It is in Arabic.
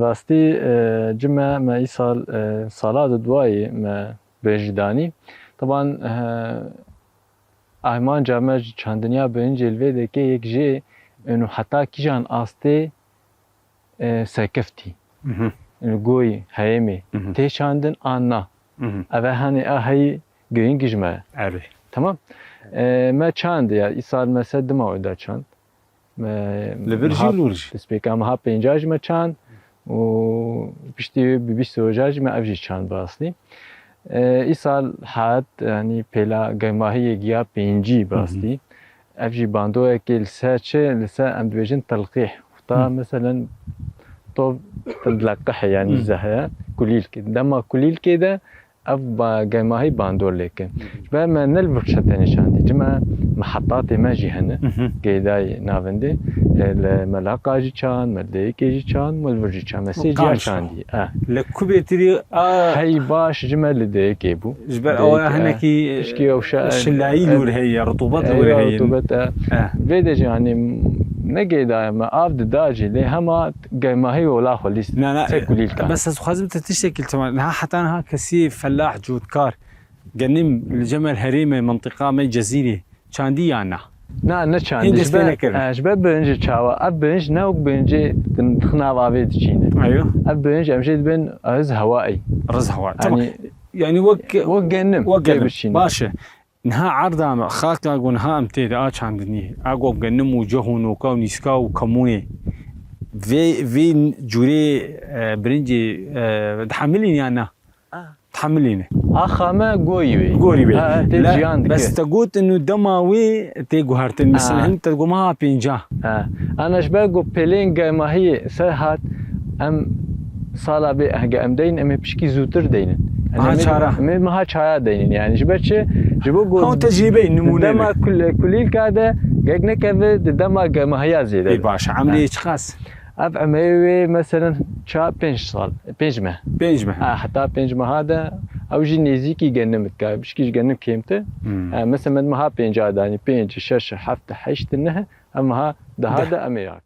راستی جمع ما ای سالات دوایی ما بجدانی طبعا اهمان جامع چندنیا بین جلوه ده که یک جه انو حتی کیجان آسته سکفتی انو گوی هیمی تی چندن آنا اوه هنی هی گوین گجمه تمام ما چند یا ای سال مثلا دما اودا چند لبرجي ولورجي تسبيك أما ها بينجاج ما كان و بشتي بيستوجاج ما أبجي كان باصلي إيصال حد يعني بلا جماهية جيا بينجي باصلي أبجي باندو كيل ساتشة لسا أم بيجن تلقيح وطا مثلا طب تلقح يعني الزهرة كليل كده دما كليل كده أب جماهي باندور لكن شباب ما نلبس شتاني شاندي جمع محطات ما جهنة كيداي نافندي الملاقة جي كان ملديكي جي كان ملبرجي كان مسيجي شاندي لكوبيتري هاي باش جمع لديكي بو جبال أو هناكي شلاعي لور هي رطوبات لور هي رطوبات فيدج يعني نجي دائما أفض داجي ليه هما جماهي ولا خليس لا بس خازم تشتكي تمام ها حتى أنا كسي فلاح جودكار جنم الجمل هريمة منطقة ما جزيرة شاندي أنا نه چند شباب بنج چاوا اب بنج نو بنج تخنا وابد چینه ايوه اب بنج امشي بن رز هوائي يعني وجنم باشا نها عرضة خاك اقو نها امتيد چاندني اقو بجنم وجهو نوكا ونسكا وكموني في جوري برنجي تحمليني انا تحمليني خامة قوي لا بس تقول انه دماوي تيجو هارتن مثلا انت تقول ما بينجا انا شباقو بيلينجا ما هي سهات ام صالا بي ام دين ام بشكي زوتر دين ما شارع ما ها شارع دين يعني شباتش جبوقو هو تجربه نمونه دما كليل كاده جاكنا كذا دما ما هي زياده اي باشا عملي ايش خاص اف عميوي مثلا شا 5 سال 5 مه حتى 5 هذا او جي نزيكي جنمت كا بشكي جنم كيمته مثلا ما ها 5 يعني 5 6 7 8 انها اما ها ده هذا امياك